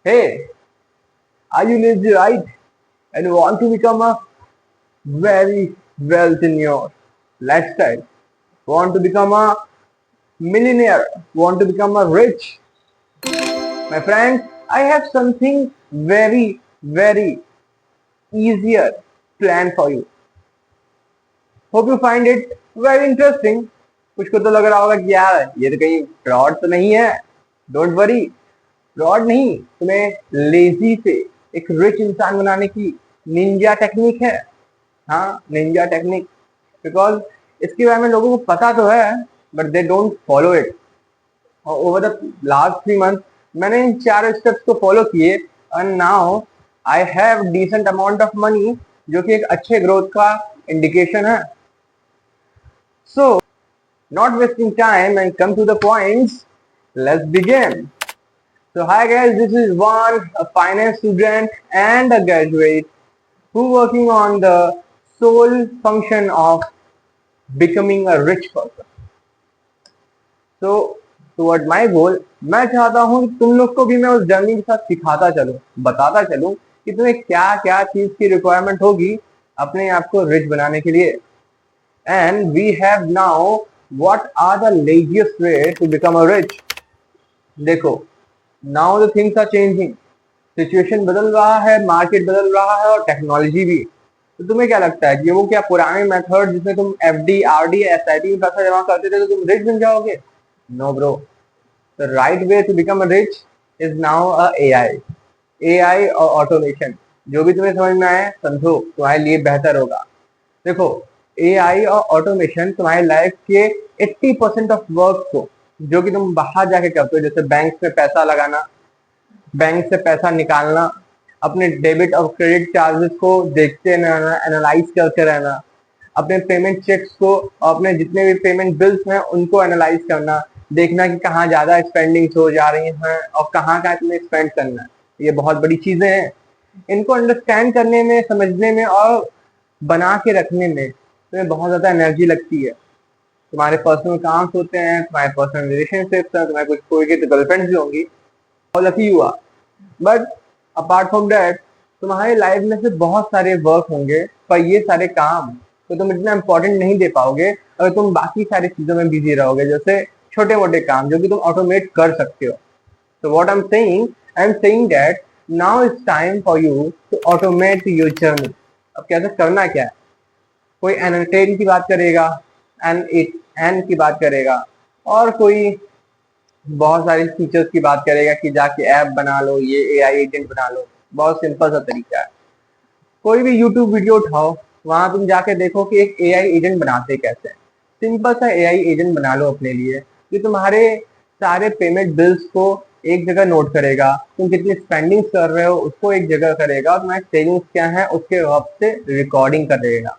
Hey, are you lazy, right? And you want to become a very wealth in your lifestyle? Want to become a millionaire? Want to become a rich? My friend, I have something very easier plan for you. Hope you find it very interesting. कुछ को तो लग रहा होगा कि यार ये तो कहीं फ्रॉड तो नहीं है. डोंट वरी, फ्रॉड नहीं, तुम्हें लेजी से एक रिच इंसान बनाने की निंजा टेक्निक है. हाँ, निंजा टेक्निक. बिकॉज इसके बारे में लोगों को पता तो है, but they don't follow it. और ओवर द लास्ट 3 मंथ मैंने इन 4 स्टेप्स को फॉलो किए, and now I have decent amount of money, जो कि एक अच्छे ग्रोथ का इंडिकेशन है. सो not wasting time and come to the points, let's begin. So hi guys, this is one, a finance student and a graduate who working on the sole function of becoming a rich person. So toward my goal, मैं चाहता हूँ कि तुम लोग को भी मैं उस जर्नी के साथ सिखाता चलूँ, बताता चलूँ कि तुम्हें क्या क्या चीज की रिक्वायरमेंट होगी अपने आप को रिच बनाने के लिए. And we have now what are the laziest way to become a rich. देखो, now the things are changing. Situation बदल रहा है, मार्केट बदल रहा है और टेक्नोलॉजी भी. तो तुम्हें क्या लगता है कि वो क्या पुराने मेथड जिसमें तुम एफडी, आरडी, एसआईपी में पैसा जमा करते थे तो तुम रिच बन जाओगे? No bro. The right way to become a rich is now a AI और ऑटोमेशन. जो भी तुम्हें समझ में आए समझो, तुम्हारे लिए बेहतर होगा. देखो, एआई और ऑटोमेशन तुम्हारी लाइफ के 80% ऑफ वर्क को, जो कि तुम बाहर जाके करते हो, जैसे बैंक में पैसा लगाना, बैंक से पैसा निकालना, अपने डेबिट और क्रेडिट चार्जेस को देखते रहना, एनालाइज करते रहना, अपने पेमेंट चेक्स को और अपने जितने भी पेमेंट बिल्स हैं उनको एनालाइज करना, देखना कि कहाँ ज्यादा स्पेंडिंग्स हो जा रही हैं और कहाँ कहाँ तुम्हें स्पेंड करना है. ये बहुत बड़ी चीजें हैं. इनको अंडरस्टैंड करने में, समझने में और बना के रखने में तुम्हें बहुत ज्यादा एनर्जी लगती है. तुम्हारे पर्सनल काम्स होते हैं, तुम्हारे पर्सनल रिलेशनशिप्स हैं, तुम्हारे कुछ कोई की तो गर्लफ्रेंड्स भी होंगी, और लकी हुआ. बट अपार्ट फ्रॉम दैट तुम्हारी लाइफ में से बहुत सारे वर्क होंगे, पर ये सारे काम तो तुम इतना इंपॉर्टेंट नहीं दे पाओगे अगर तुम बाकी सारी चीजों में बिजी रहोगे, जैसे छोटे मोटे काम जो कि तुम ऑटोमेट कर सकते हो. So what I'm saying that now it's time for you to automate your journey. अब कैसे करना क्या है? कोई एन की बात करेगा, एन की बात करेगा, और कोई बहुत सारी फीचर्स की बात करेगा कि जाके ऐप बना लो, ये एआई एजेंट बना लो. बहुत सिंपल सा तरीका है. कोई भी यूट्यूब वीडियो उठाओ, वहां तुम जाके देखो कि एक एआई एजेंट बनाते कैसे. सिंपल सा एआई एजेंट बना लो अपने लिए, कि तुम्हारे सारे पेमेंट बिल्स को एक जगह नोट करेगा, तुम कितनी स्पेंडिंग कर रहे हो उसको एक जगह करेगा, और तुम्हारे सेविंग्स क्या है उसके हिसाब से रिकॉर्डिंग कर देगा.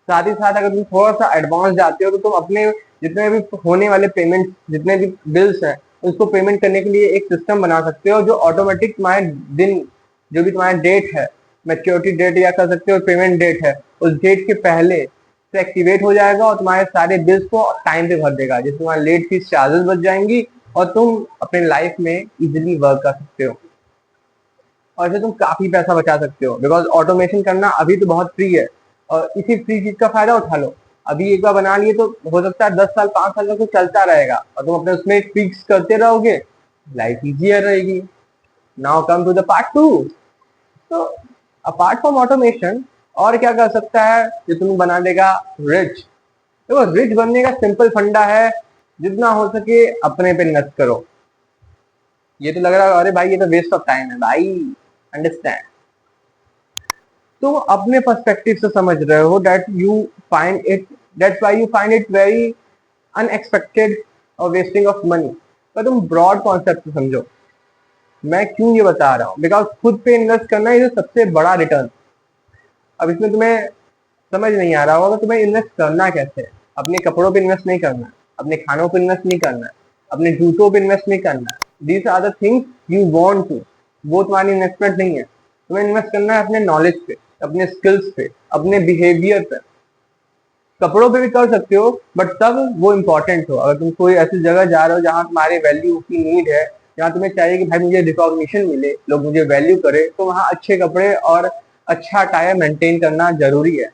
साथ ही साथ अगर तुम थोड़ा सा एडवांस जाते हो तो तुम अपने जितने भी होने वाले पेमेंट, जितने भी बिल्स हैं, उसको पेमेंट करने के लिए एक सिस्टम बना सकते हो जो ऑटोमेटिक तुम्हारे दिन, जो भी तुम्हारा डेट है, मैच्योरिटी डेट या कर सकते हो पेमेंट डेट है, उस डेट के पहले से एक्टिवेट हो जाएगा और तुम्हारे सारे बिल्स को टाइम पे भर देगा, जिससे तुम्हारी लेट फीस चार्जेस बच जाएंगी और तुम अपने लाइफ में इजिली वर्क कर सकते हो. और इससे तुम काफी पैसा बचा सकते हो, बिकॉज ऑटोमेशन करना अभी तो बहुत फ्री है, और इसी फ्री चीज का फायदा उठा लो. अभी एक बार बना लिए तो हो सकता है 10 साल 5 साल तक तो चलता रहेगा, और तुम अपने उसमें फिक्स करते रहोगे, लाइफ इजियर रहेगी. Now come to the part 2. तो अपार्ट फ्रॉम ऑटोमेशन और क्या कर सकता है जो तुम्हें बना देगा रिच? देखो, रिच बनने का सिंपल फंडा है, जितना हो सके अपने पे इन्वेस्ट करो. ये तो लग रहा है अरे भाई ये तो वेस्ट ऑफ टाइम है. भाई अंडरस्टैंड, तुम अपने पर्सपेक्टिव से समझ रहे हो, that's why you find it very unexpected और वेस्टिंग ऑफ मनी. पर तुम ब्रॉड कॉन्सेप्ट से समझो. मैं क्यों ये बता रहा हूँ? बिकॉज खुद पे इन्वेस्ट करना ये सबसे बड़ा रिटर्न. अब इसमें तुम्हें समझ नहीं आ रहा होगा तुम्हें इन्वेस्ट करना कैसे है. अपने कपड़ों पे इन्वेस्ट नहीं करना है, अपने खानों पे इन्वेस्ट नहीं करना है, अपने जूतों पे इन्वेस्ट नहीं करना है. These are the things you want to, वो तुम्हारी इन्वेस्टमेंट नहीं है. तुम्हें इन्वेस्ट करना है अपने नॉलेज पे, अपने स्किल्स पे, अपने बिहेवियर पे. कपड़ों पे भी कर सकते हो, बट तब वो इम्पोर्टेंट हो. अगर तुम कोई ऐसी जगह जा रहे हो जहां तुम्हारे वैल्यू की नीड है, जहाँ तुम्हें चाहिए कि भाई मुझे रिकॉग्निशन मिले, लोग मुझे वैल्यू करे, तो वहाँ अच्छे कपड़े और अच्छा अटायर मेंटेन करना जरूरी है,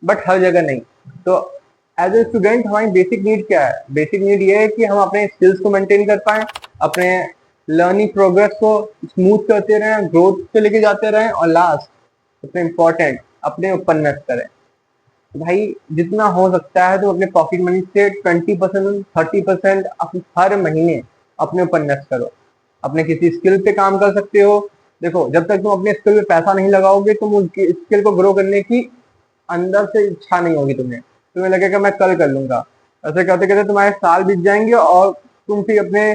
बट हर जगह नहीं। तो एज ए स्टूडेंट हमारी बेसिक नीड क्या है? बेसिक नीड ये है कि हम अपने स्किल्स को मेंटेन कर पाए, अपने लर्निंग प्रोग्रेस को स्मूथ करते रहें, ग्रोथ पे लेके जाते रहें, और लास्ट सबसे इम्पोर्टेंट अपने ऊपर इन्वेस्ट करें। भाई जितना हो सकता है तो अपने पॉकेट मनी से 20% 30% हर महीने अपने ऊपर इन्वेस्ट करो। अपने किसी स्किल पे काम कर सकते हो। देखो जब तक तुम अपने स्किल पे पैसा नहीं लगाओगे, तुम उस स्किल को ग्रो करने की अंदर से इच्छा नहीं होगी तुम्हें लगेगा मैं कल कर लूंगा। ऐसे करते करते तुम्हारे साल बीत जाएंगे और तुम फिर अपने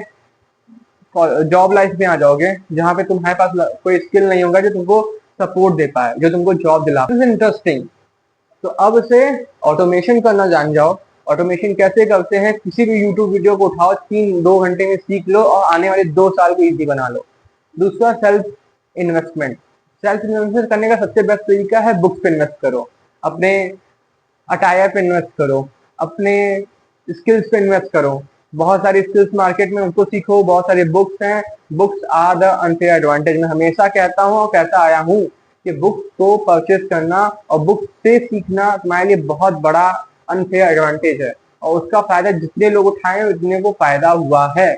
जॉब लाइफ में आ जाओगे, जहाँ पे तुम्हारे पास कोई स्किल नहीं होगा जो तुमको सपोर्ट दे पाए, जो तुमको जॉब दिला। इंटरेस्टिंग। तो अब से ऑटोमेशन करना जान जाओ। ऑटोमेशन कैसे करते हैं? किसी भी यूट्यूब वीडियो को उठाओ, 3-2 घंटे में सीख लो और आने वाले 2 साल को इजी बना लो। दूसरा सेल्फ इन्वेस्टमेंट। सेल्फ इन्वेस्टमेंट करने का सबसे बेस्ट तरीका है बुक्स पे इन्वेस्ट करो, अपने अटायर पे इन्वेस्ट करो, अपने स्किल्स पे इन्वेस्ट करो। बहुत सारी स्किल्स मार्केट में, उनको सीखो। बहुत सारे बुक्स हैं। Books are the unfair advantage. मैं हमेशा कहता हूँ और कहता आया हूँ कि बुक्स को परचेज करना और बुक्स से सीखना तुम्हारे लिए बहुत बड़ा अनफेयर एडवांटेज है, और उसका फायदा जितने लोग उठाए उतने को फायदा हुआ है।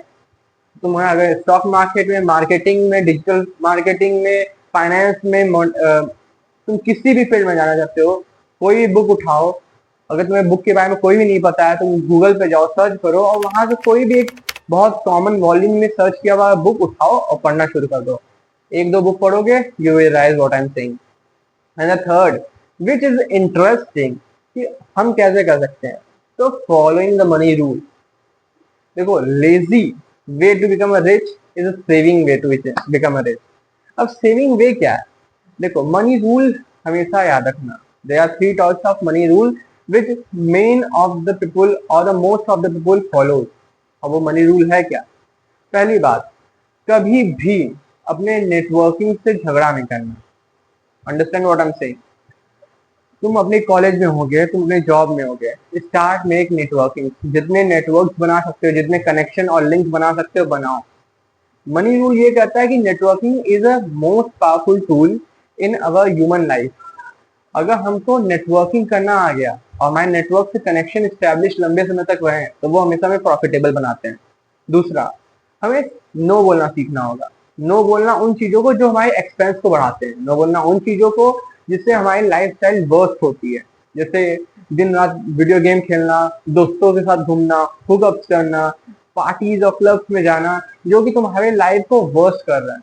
तुम्हारा अगर स्टॉक मार्केट में, मार्केटिंग में, डिजिटल मार्केटिंग में, फाइनेंस में, तुम किसी भी फील्ड में जाना चाहते हो, कोई भी बुक उठाओ। अगर तुम्हें बुक के बारे में कोई भी नहीं पता है, तुम गूगल पे जाओ, सर्च करो और वहां से कोई भी एक बहुत कॉमन वॉल्यूम में सर्च किया हुआ बुक उठाओ और पढ़ना शुरू कर दो। 1-2 बुक पढ़ोगे, you will realise what I am saying. And the third which is interesting कि हम कैसे कर सकते हैं, तो फॉलोइंग द मनी रूल। देखो lazy way to become a rich is a saving way to become a rich. अब saving way क्या है? देखो मनी रूल हमेशा याद रखना। There are 3 types of money rule which many of the people और the most of the people follows. और वो मनी रूल है क्या? पहली बात, कभी भी अपने नेटवर्किंग से झगड़ा नहीं करना। Understand what I am saying? तुम अपने कॉलेज में होगे, तुम अपने जॉब में होगे, स्टार्ट में एक नेटवर्किंग। जितने नेटवर्क बना सकते हो, जितने कनेक्शन और लिंक बना सकते हो बनाओ। मनी रूल ये कहता है कि networking is a most powerful tool in our human life. अगर हमको नेटवर्किंग करना आ गया और हमारे नेटवर्क से कनेक्शन स्टैब्लिश लंबे समय तक रहे, तो वो हमेशा हमें प्रॉफिटेबल बनाते हैं। दूसरा, हमें नो बोलना सीखना होगा। नो बोलना उन चीजों को जो हमारे एक्सपेंस को बढ़ाते हैं। नो बोलना उन चीजों को जिससे हमारी लाइफ स्टाइल वर्स्ट होती है, जैसे दिन रात वीडियो गेम खेलना, दोस्तों के साथ घूमना, हुकअप्स करना, पार्टीज और क्लब्स में जाना, जो कि तुम्हारे लाइफ को वर्स्ट कर रहा है।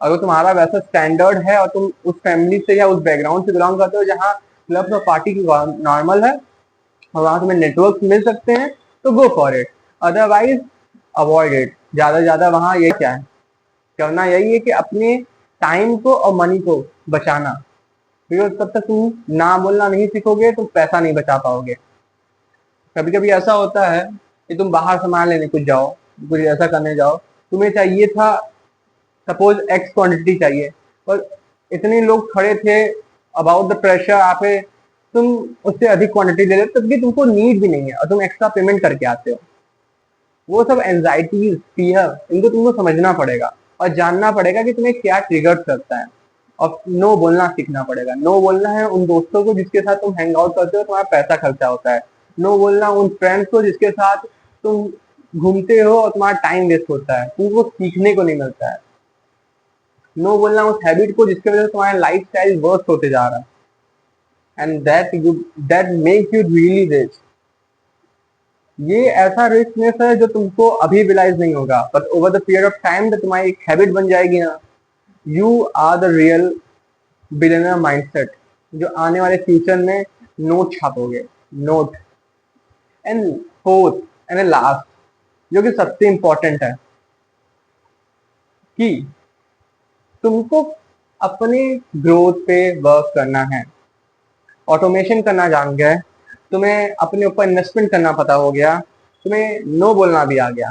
अगर तुम्हारा वैसा स्टैंडर्ड है और तुम उस फैमिली से या उस बैकग्राउंड से बिलोंग करते हो जहाँ क्लब और पार्टी की नॉर्मल है और वहां तुम्हें नेटवर्क मिल सकते हैं, तो go for it. Otherwise avoid it. ज्यादा ज्यादा वहां ये क्या है करना, यही है कि अपने टाइम को और मनी को बचाना। बिकॉज तब तक तुम ना बोलना नहीं सीखोगे, तुम पैसा नहीं बचा पाओगे। कभी कभी ऐसा होता है कि तुम बाहर सामान लेने कुछ जाओ, कुछ ऐसा करने जाओ, तुम्हें चाहिए था सपोज एक्स क्वांटिटी चाहिए, पर इतने लोग खड़े थे अबाउट द प्रेशर, आप तुम उससे अधिक क्वांटिटी ले लेते, तब भी तुमको नीड भी नहीं है और तुम एक्स्ट्रा पेमेंट करके आते हो। वो सब एंजाइटी, फियर, इनको तुमको समझना पड़ेगा और जानना पड़ेगा कि तुम्हें क्या ट्रिगर करता है। और नो बोलना सीखना पड़ेगा। नो बोलना है उन दोस्तों को जिसके साथ तुम हैंग आउट करते हो, तुम्हारा पैसा खर्चा होता है। नो बोलना उन फ्रेंड्स को जिसके साथ तुम घूमते हो और तुम्हारा टाइम वेस्ट होता है, तुमको सीखने को नहीं मिलता है। नो बोलना उस हैबिट को जिसकी वजह से तुम्हारा लाइफ स्टाइल वर्स्ट होते जा रहा है, and that makes you really rich. ये ऐसा रिचनेस है जो तुमको अभी रियलाइज नहीं होगा, but over the period of time जब तुम्हारी एक हैबिट बन जाएगी ना, you are the real billionaire mindset, जो आने वाले फ्यूचर में नोट छापोगे। Note. And fourth and last, जो कि सबसे इंपॉर्टेंट है, कि तुमको अपने ग्रोथ पे वर्क करना है। ऑटोमेशन करना जान गए, तुम्हें अपने ऊपर इन्वेस्टमेंट करना पता हो गया, तुम्हें नो बोलना भी आ गया,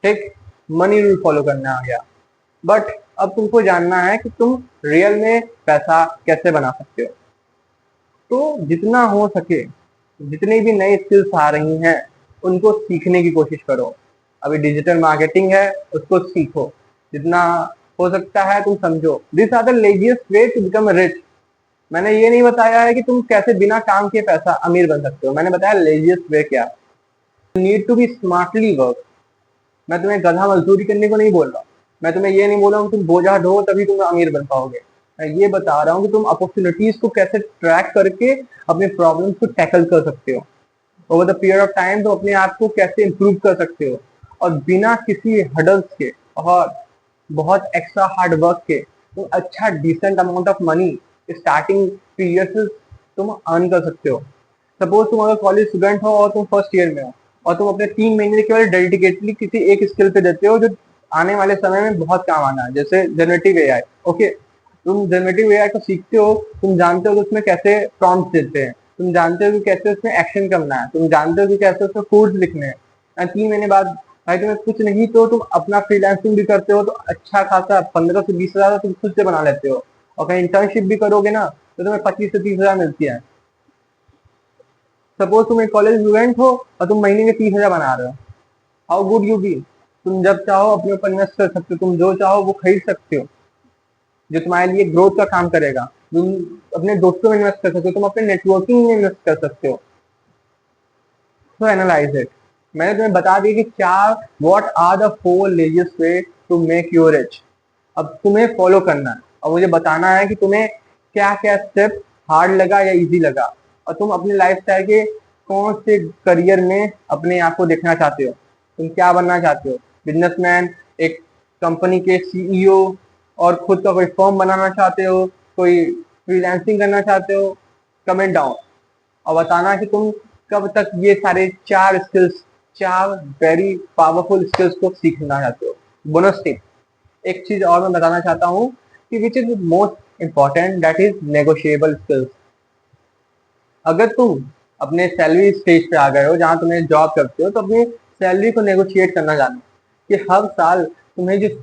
ठीक, मनी रूल फॉलो करना आ गया, बट अब तुमको जानना है कि तुम रियल में पैसा कैसे बना सकते हो। तो जितना हो सके, जितनी भी नई स्किल्स आ रही हैं उनको सीखने की कोशिश करो। अभी डिजिटल मार्केटिंग है, उसको सीखो, जितना हो सकता है तुम समझो। This are the laziest way to become rich. मैंने ये नहीं बताया है कि तुम कैसे बिना काम के पैसा अमीर बन सकते हो, मैंने बताया लेजिएस्ट वे क्या। Need to be smartly work. मैं तुम्हें गधा मजदूरी करने को नहीं बोल रहा, मैं तुम्हें ये नहीं बोल रहा हूँ तुम बोझा ढो तभी तुम अमीर बन पाओगे। मैं ये बता रहा हूँ कि तुम अपॉर्चुनिटीज को कैसे ट्रैक करके अपने प्रॉब्लम्स को टैकल कर सकते हो। Over the period of time तुम अपने आप को कैसे इम्प्रूव कर सकते हो, और बिना किसी हडल्स के और बहुत एक्स्ट्रा हार्ड वर्क के तुम अच्छा decent amount of money starting period से तुम अर्न कर सकते हो। सपोज तुम अगर कॉलेज स्टूडेंट हो और तुम फर्स्ट ईयर में हो, और तुम अपने 3 महीने केवल डेडिकेटली किसी एक स्किल पे देते हो जो आने वाले समय में बहुत काम आना है, जैसे जनरेटिव एआई। ओके, तुम जनरेटिव एआई को सीखते हो, तुम जानते हो कि उसमें कैसे प्रॉम्प्ट देते हैं, तुम जानते हो कि कैसे उसमें एक्शन करना है, तुम जानते हो कि कैसे उसमें कोड लिखने हैं, और 3 महीने बाद भाई तुम्हें कुछ नहीं तो तुम अपना फ्रीलांसिंग भी करते हो, तो अच्छा खासा 15 से 20 हजार तुम खुद से बना लेते हो, और कहीं इंटर्नशिप भी करोगे ना तो तुम्हें 25 से 30 हजार मिलती है। सपोज तुम एक कॉलेज स्टूडेंट हो और तुम महीने के 30 हजार बना रहे हो, हाउ गुड यू बी। तुम जब चाहो अपने ऊपर इन्वेस्ट कर सकते हो, तुम जो चाहो वो खरीद सकते हो जो तुम्हारे लिए ग्रोथ का काम करेगा। तुम अपने दोस्तों में इन्वेस्ट कर सकते हो, तुम अपने नेटवर्किंग में इन्वेस्ट कर सकते हो। तो एनालाइज इट। मैंने तुम्हें बता दिया कि चार what are the 4 laziest way to make you rich. अब तुम्हें फॉलो करना है और मुझे बताना है कि तुम्हें क्या क्या स्टेप हार्ड लगा या इजी लगा, और तुम अपने लाइफस्टाइल के कौन से करियर में अपने आप को देखना चाहते हो। तुम क्या बनना चाहते हो, बिजनेसमैन, एक कंपनी के सीईओ, और खुद का कोई फर्म बनाना चाहते हो, कोई फ्रीलांसिंग करना चाहते हो। कमेंट डाउन और बताना कि तुम कब तक ये सारे 4 स्किल्स, 4 वेरी पावरफुल स्किल्स को सीखना चाहते हो। बोनस टिप, एक चीज और मैं बताना चाहता हूँ कि which is most important, that is negotiable skills. अगर तुम अपने सैलरी स्टेज पे आ गए हो जहां तुम्हें जॉब करते हो, तो अपनी सैलरी को नेगोशिएट करना जानो कि हर साल तुम्हें जो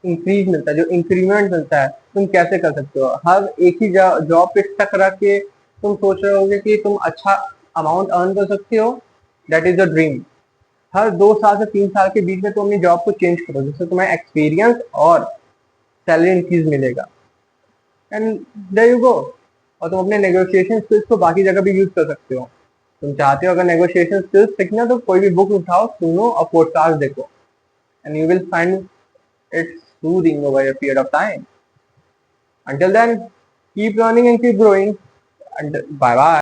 इंक्रीज मिलता है, जो इंक्रीमेंट मिलता है, तुम कैसे कर सकते हो। हर एक ही जॉब पे स्टक रख के तुम सोच रहे होगे कि तुम अच्छा अमाउंट अर्न कर सकते हो, दैट इज द ड्रीम। हर 2 साल से 3 साल के बीच में तुम अपनी जॉब को चेंज करो, जिससे तुम्हें एक्सपीरियंस और सैलरी इंक्रीज मिलेगा, एंड देयर यू गो। और तुम अपने नेगोशिएशन स्किल्स को बाकी जगह भी यूज कर सकते हो। तुम चाहते हो अगर नेगोशिएशन स्किल्स सीखना, तो कोई भी बुक उठाओ, सुनो और पॉडकास्ट देखो, and you will find it soothing over a period of time. Until then, keep learning and keep growing, and bye bye.